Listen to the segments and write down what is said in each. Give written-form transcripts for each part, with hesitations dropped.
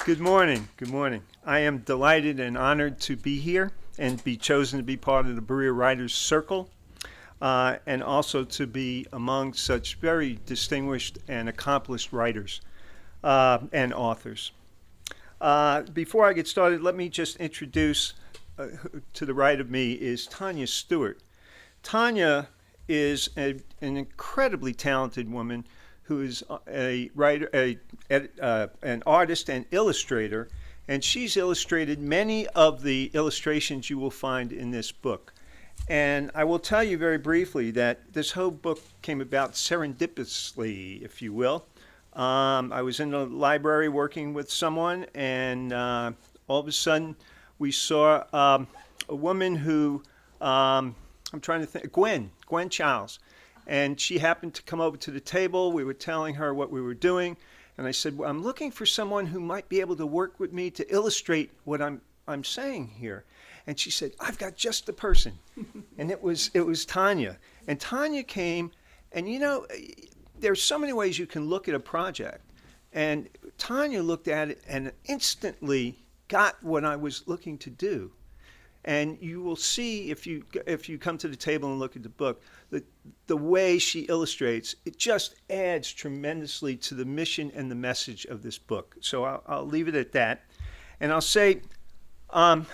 Good morning. Good morning. I am delighted and honored to be here and be chosen to be part of the Berea Writers Circle, and also to be among such very distinguished and accomplished writers and authors. Before I get started, let me just introduce to the right of me is Tanya Stewart. Tanya is an incredibly talented woman who is a writer, an artist and illustrator, and she's illustrated many of the illustrations you will find in this book. And I will tell you very briefly that this whole book came about serendipitously, if you will. I was in the library working with someone, and all of a sudden we saw a woman who, I'm trying to think, Gwen Childs. And she happened to come over to the table. We were telling her what we were doing. And I said, well, I'm looking for someone who might be able to work with me to illustrate what I'm saying here. And she said, I've got just the person. And it was Tanya. And Tanya came, and you know, there's so many ways you can look at a project. And Tanya looked at it and instantly got what I was looking to do. And you will see if you come to the table and look at the book, the way she illustrates, it just adds tremendously to the mission and the message of this book. So I'll leave it at that. And I'll say how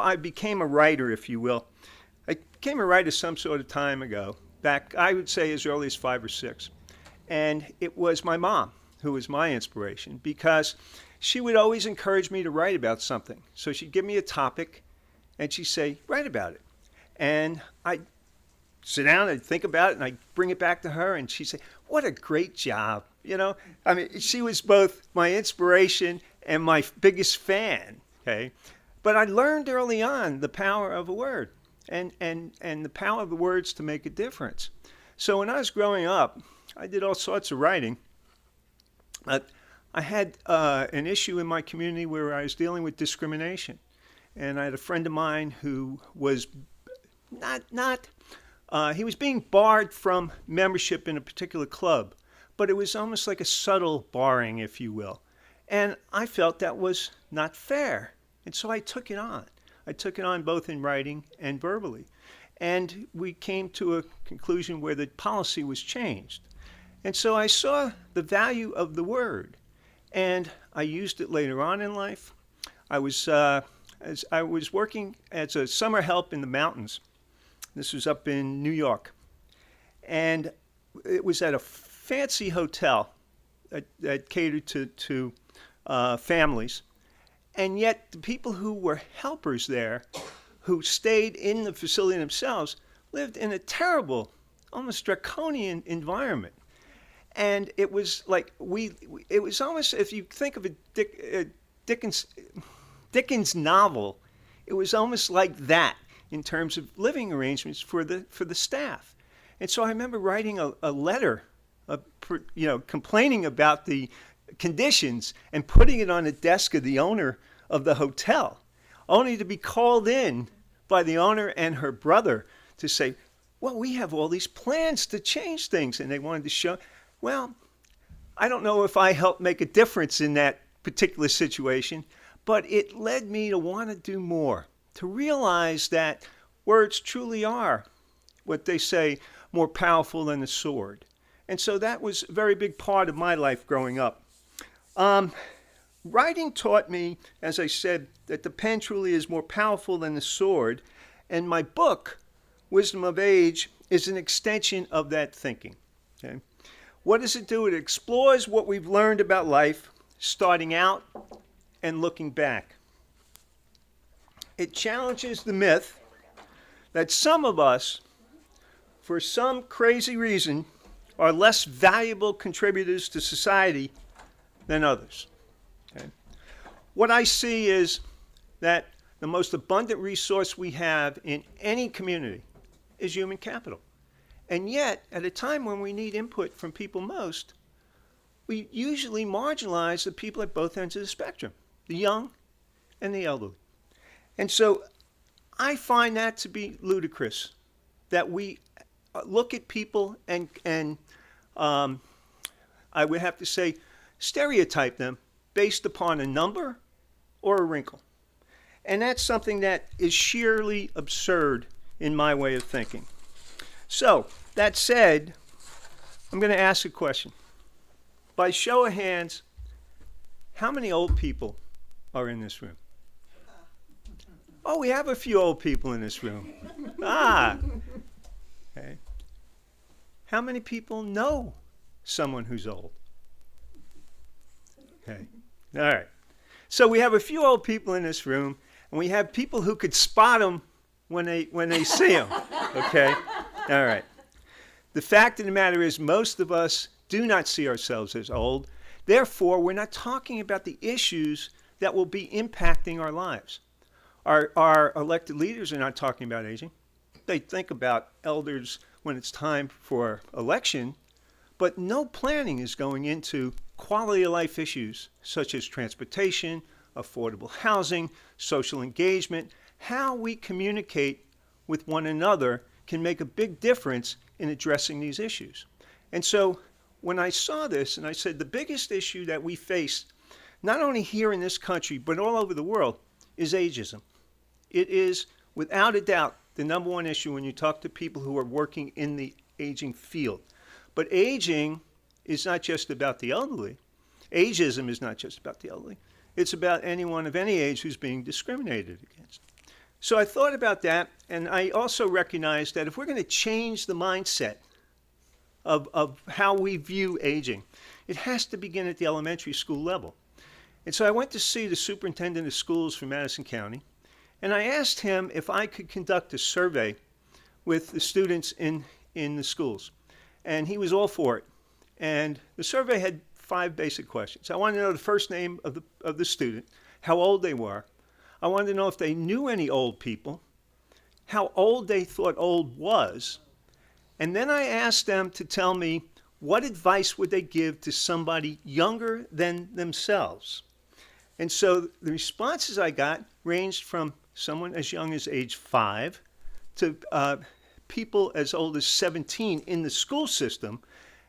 I became a writer, if you will. I became a writer some sort of time ago, back, I would say, as early as 5 or 6. And it was my mom who was my inspiration, because she would always encourage me to write about something. So she'd give me a topic, and she'd say, write about it. And I'd sit down and think about it, and I'd bring it back to her, and she'd say, what a great job. You know, I mean, she was both my inspiration and my biggest fan, okay? But I learned early on the power of a word and the power of the words to make a difference. So when I was growing up, I did all sorts of writing. I had an issue in my community where I was dealing with discrimination. And I had a friend of mine who was he was being barred from membership in a particular club, but it was almost like a subtle barring, if you will. And I felt that was not fair. And so I took it on. I took it on both in writing and verbally. And we came to a conclusion where the policy was changed. And so I saw the value of the word. And I used it later on in life. As I was working as a summer help in the mountains. This was up in New York. And it was at a fancy hotel that catered to families. And yet the people who were helpers there, who stayed in the facility themselves, lived in a terrible, almost draconian environment. And it was like, it was almost, if you think of a Dickens novel, it was almost like that in terms of living arrangements for the staff. And so I remember writing a letter, complaining about the conditions and putting it on the desk of the owner of the hotel, only to be called in by the owner and her brother to say, well, we have all these plans to change things. And they wanted to show, well, I don't know if I helped make a difference in that particular situation, but it led me to want to do more, to realize that words truly are, what they say, more powerful than a sword. And so that was a very big part of my life growing up. Writing taught me, as I said, that the pen truly is more powerful than the sword. And my book, Wisdom of Age, is an extension of that thinking. Okay? What does it do? It explores what we've learned about life, starting out and looking back. It challenges the myth that some of us, for some crazy reason, are less valuable contributors to society than others. Okay? What I see is that the most abundant resource we have in any community is human capital. And yet, at a time when we need input from people most, we usually marginalize the people at both ends of the spectrum, the young and the elderly. And so I find that to be ludicrous, that we look at people and I would have to say stereotype them based upon a number or a wrinkle. And that's something that is sheerly absurd in my way of thinking. So, that said, I'm going to ask a question. By show of hands, how many old people are in this room? Oh, we have a few old people in this room. Okay. How many people know someone who's old? Okay. All right. So we have a few old people in this room, and we have people who could spot them when they see them. Okay. All right. The fact of the matter is, most of us do not see ourselves as old. Therefore, we're not talking about the issues that will be impacting our lives. Our elected leaders are not talking about aging. They think about elders when it's time for election, but no planning is going into quality of life issues such as transportation, affordable housing, social engagement. How we communicate with one another can make a big difference in addressing these issues. And so when I saw this, and I said the biggest issue that we face, not only here in this country, but all over the world, is ageism. It is, without a doubt, the number one issue when you talk to people who are working in the aging field. But aging is not just about the elderly. Ageism is not just about the elderly. It's about anyone of any age who's being discriminated against. So I thought about that, and I also recognized that if we're going to change the mindset of how we view aging, it has to begin at the elementary school level. And so I went to see the superintendent of schools for Madison County, and I asked him if I could conduct a survey with the students in the schools. And he was all for it. And the survey had 5 basic questions. I wanted to know the first name of the student, how old they were. I wanted to know if they knew any old people, how old they thought old was. And then I asked them to tell me what advice would they give to somebody younger than themselves. And so the responses I got ranged from someone as young as age 5 to people as old as 17 in the school system,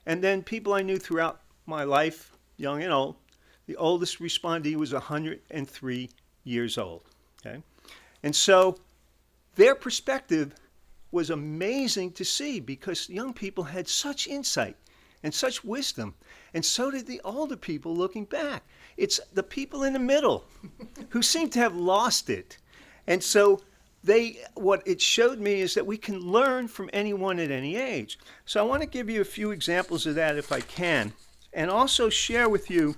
and then people I knew throughout my life, young and old. The oldest respondee was 103 years old. Okay? And so their perspective was amazing to see because young people had such insight and such wisdom, and so did the older people looking back. It's the people in the middle who seem to have lost it. And so what it showed me is that we can learn from anyone at any age. So I want to give you a few examples of that if I can, and also share with you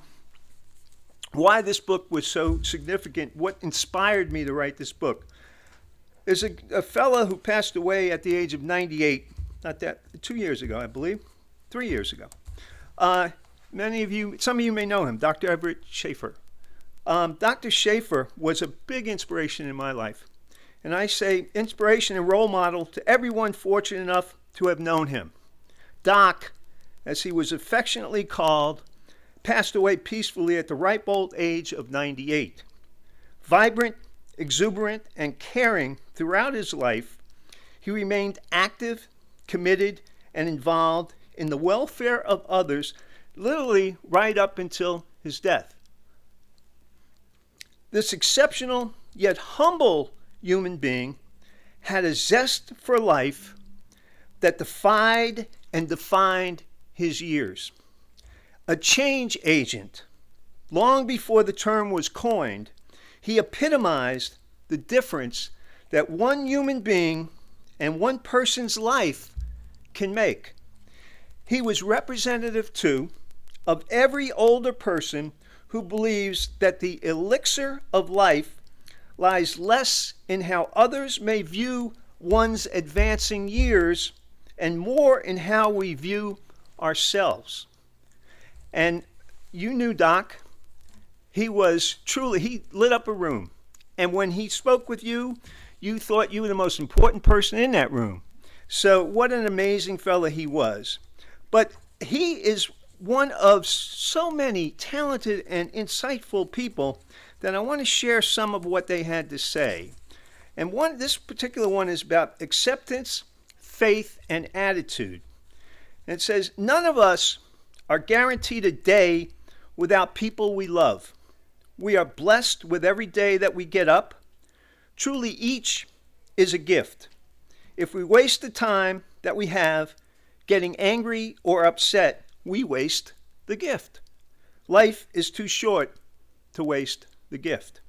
why this book was so significant, what inspired me to write this book. There's a fellow who passed away at the age of 98, 2 years ago, I believe, 3 years ago. Some of you may know him, Dr. Everett Schaefer. Dr. Schaefer was a big inspiration in my life. And I say inspiration and role model to everyone fortunate enough to have known him. Doc, as he was affectionately called, passed away peacefully at the ripe old age of 98. Vibrant, exuberant, and caring throughout his life, he remained active, committed, and involved in the welfare of others, literally right up until his death. This exceptional yet humble human being had a zest for life that defied and defined his years. A change agent, long before the term was coined, he epitomized the difference that one human being and one person's life can make. He was representative, too, of every older person who believes that the elixir of life lies less in how others may view one's advancing years and more in how we view ourselves. And you knew Doc. He lit up a room. And when he spoke with you, you thought you were the most important person in that room. So what an amazing fellow he was. But he is one of so many talented and insightful people that I want to share some of what they had to say. And this particular one is about acceptance, faith, and attitude. And it says, none of us are guaranteed a day without people we love. We are blessed with every day that we get up. Truly, each is a gift. If we waste the time that we have getting angry or upset, we waste the gift. Life is too short to waste the gift.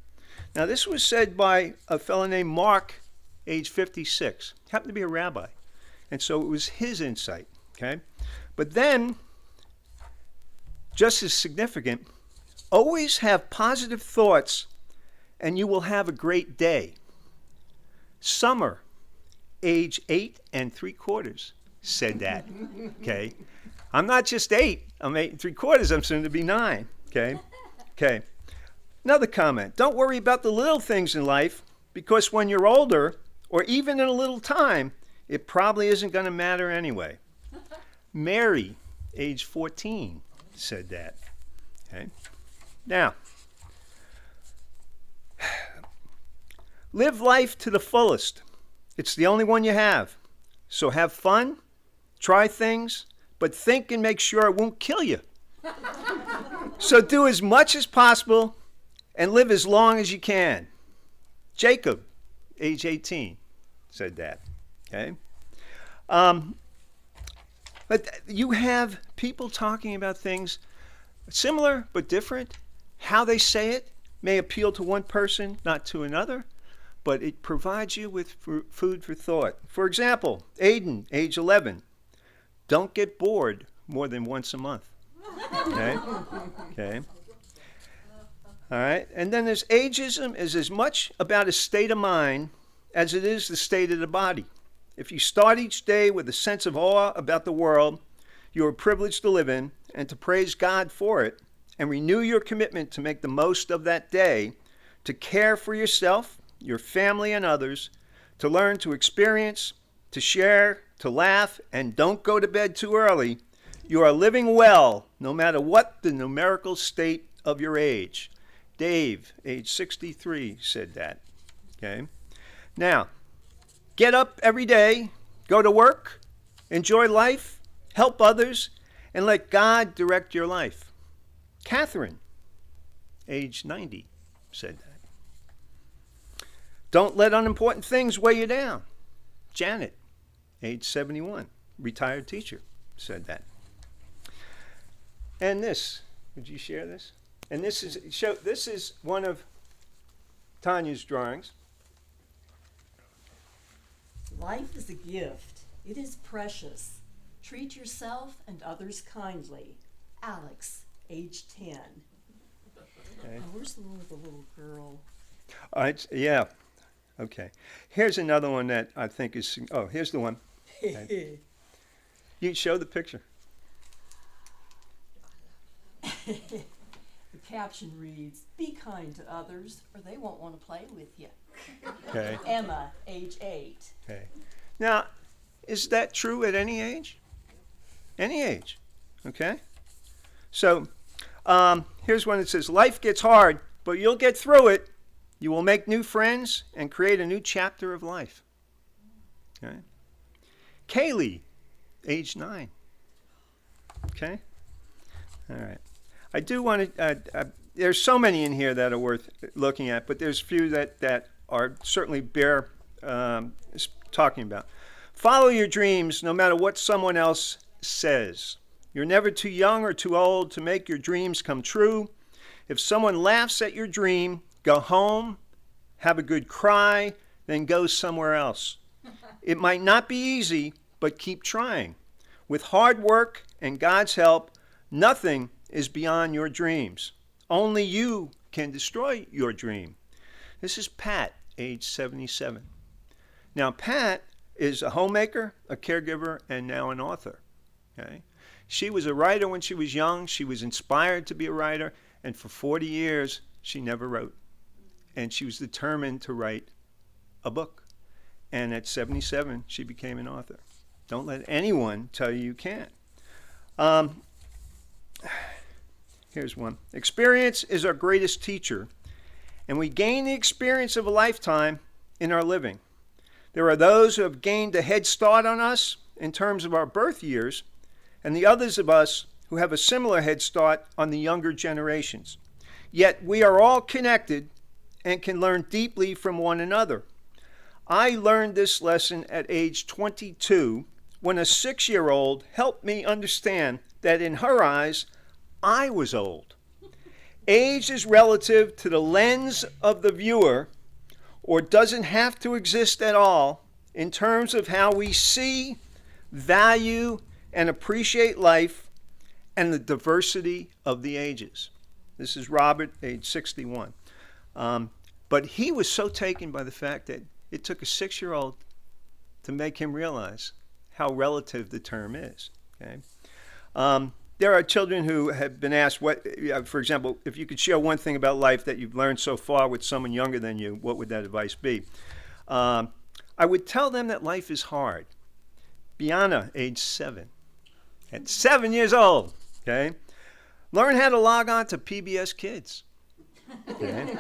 Now, this was said by a fellow named Mark, age 56. Happened to be a rabbi. And so it was his insight, okay? But then, just as significant, always have positive thoughts and you will have a great day. Summer, age 8 3/4, said that, okay? I'm not just 8, I'm 8 3/4, I'm soon to be 9, okay? Okay. Another comment, don't worry about the little things in life because when you're older, or even in a little time, it probably isn't going to matter anyway. Mary, age 14, said that, okay? Now, live life to the fullest. It's the only one you have. So have fun, try things, but think and make sure it won't kill you. So do as much as possible and live as long as you can. Jacob, age 18, said that. Okay? But you have people talking about things similar but different. How they say it may appeal to one person, not to another, but it provides you with food for thought. For example, Aiden, age 11, don't get bored more than once a month. Okay? Okay. All right. And then there's ageism is as much about a state of mind as it is the state of the body. If you start each day with a sense of awe about the world you are privileged to live in and to praise God for it, and renew your commitment to make the most of that day, to care for yourself, your family, and others, to learn to experience, to share, to laugh, and don't go to bed too early, you are living well, no matter what the numerical state of your age. Dave, age 63, said that. Okay? Now, get up every day, go to work, enjoy life, help others, and let God direct your life. Catherine, age 90, said that. Don't let unimportant things weigh you down. Janet, age 71, retired teacher, said that. And this, would you share this? And this is one of Tanya's drawings. Life is a gift. It is precious. Treat yourself and others kindly. Alex, age 10. Okay. Oh, where's the one with the little girl? Yeah. Okay. Here's another one that I think is, here's the one. Okay. You show the picture. The caption reads, "Be kind to others or they won't want to play with you." Okay. Emma, age 8. Okay. Now, is that true at any age? Any age. Okay? So, here's one that says, life gets hard, but you'll get through it. You will make new friends and create a new chapter of life. Okay? Kaylee, age 9. Okay? All right. I do want to, there's so many in here that are worth looking at, but there's a few that are certainly bear talking about. Follow your dreams no matter what someone else says. You're never too young or too old to make your dreams come true. If someone laughs at your dream, go home, have a good cry, then go somewhere else. It might not be easy, but keep trying. With hard work and God's help, nothing is beyond your dreams. Only you can destroy your dream. This is Pat, age 77. Now, Pat is a homemaker, a caregiver, and now an author. Okay? She was a writer when she was young. She was inspired to be a writer, and for 40 years, she never wrote. And she was determined to write a book. And at 77, she became an author. Don't let anyone tell you you can't. Here's one. Experience is our greatest teacher, and we gain the experience of a lifetime in our living. There are those who have gained a head start on us in terms of our birth years, and the others of us who have a similar head start on the younger generations. Yet we are all connected and can learn deeply from one another. I learned this lesson at age 22 when a 6-year-old helped me understand that in her eyes, I was old. Age is relative to the lens of the viewer, or doesn't have to exist at all in terms of how we see, value, and appreciate life and the diversity of the ages. This is Robert, age 61. But he was so taken by the fact that it took a 6-year-old to make him realize how relative the term is. Okay? There are children who have been asked, for example, if you could share one thing about life that you've learned so far with someone younger than you, what would that advice be? I would tell them that life is hard. Biana, age 7. At 7 years old, okay? Learn how to log on to PBS Kids. Okay?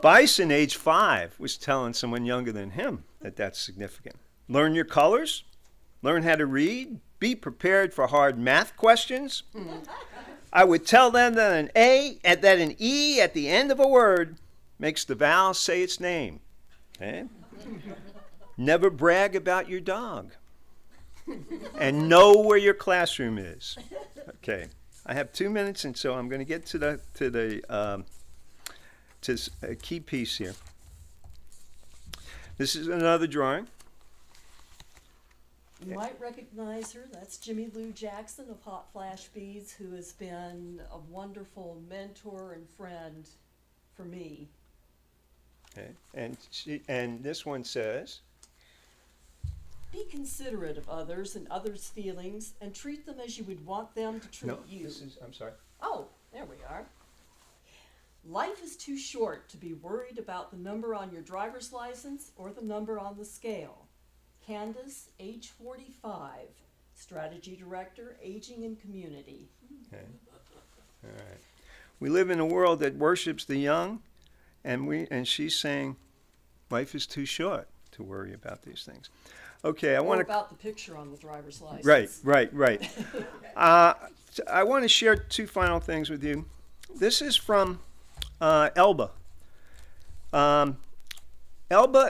Bison, age 5, was telling someone younger than him that that's significant. Learn your colors. Learn how to read. Be prepared for hard math questions. I would tell them that an E at the end of a word makes the vowel say its name. Okay? Never brag about your dog. And know where your classroom is. Okay. I have 2 minutes, and so I'm going to get to the key piece here. This is another drawing. You might recognize her. That's Jimmy Lou Jackson of Hot Flash Beads, who has been a wonderful mentor and friend for me. Okay. And this one says, be considerate of others and others' feelings, and treat them as you would want them to treat you. I'm sorry. Oh, there we are. Life is too short to be worried about the number on your driver's license or the number on the scale. Candace, age 45, Strategy Director, Aging and Community. Okay. All right. We live in a world that worships the young, and she's saying life is too short to worry about these things. Okay, I want to about the picture on the driver's license. Right. I want to share 2 final things with you. This is from Elba. Elba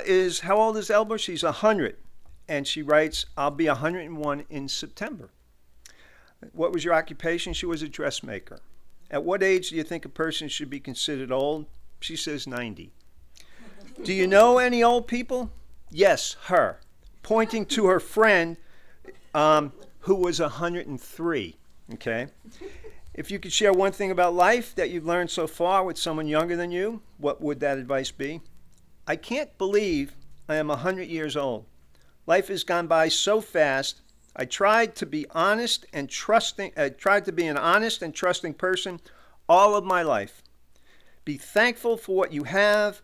is, how old is Elba? She's 100. And she writes, I'll be 101 in September. What was your occupation? She was a dressmaker. At what age do you think a person should be considered old? She says 90. Do you know any old people? Yes, her. Pointing to her friend who was 103. Okay? If you could share one thing about life that you've learned so far with someone younger than you, what would that advice be? I can't believe I am 100 years old. Life has gone by so fast. I tried to be honest and trusting. I tried to be an honest and trusting person all of my life. Be thankful for what you have.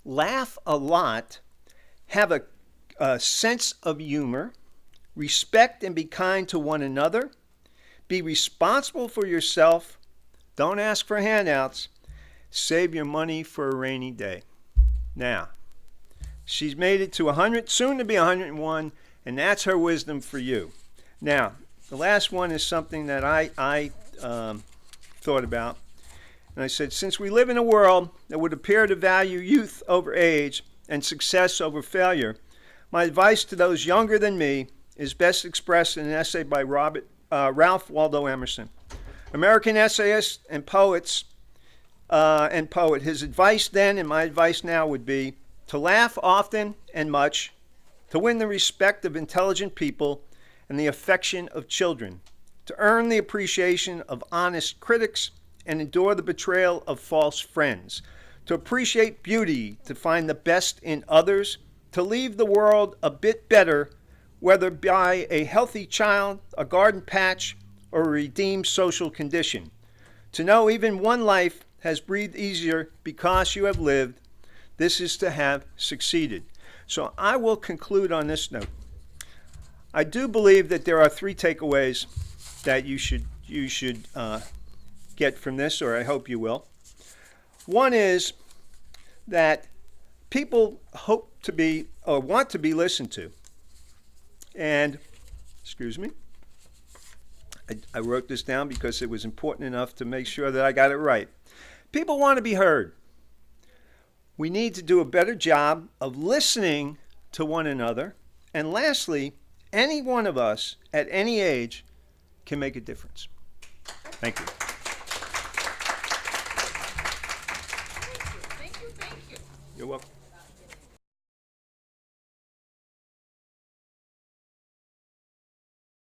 Laugh a lot. Have a sense of humor. Respect and be kind to one another. Be responsible for yourself. Don't ask for handouts. Save your money for a rainy day. Now, she's made it to 100, soon to be 101, and that's her wisdom for you. Now, the last one is something that I thought about. And I said, since we live in a world that would appear to value youth over age and success over failure, my advice to those younger than me is best expressed in an essay by Ralph Waldo Emerson, American essayist and poet. His advice then and my advice now would be to laugh often and much, to win the respect of intelligent people and the affection of children, to earn the appreciation of honest critics and endure the betrayal of false friends, to appreciate beauty, to find the best in others, to leave the world a bit better, whether by a healthy child, a garden patch, or a redeemed social condition. To know even one life has breathed easier because you have lived, this is to have succeeded. So I will conclude on this note. I do believe that there are 3 takeaways that you should get from this, or I hope you will. One is that people hope to be or want to be listened to. And, excuse me, I wrote this down because it was important enough to make sure that I got it right. People want to be heard. We need to do a better job of listening to one another. And lastly, any one of us at any age can make a difference. Thank you.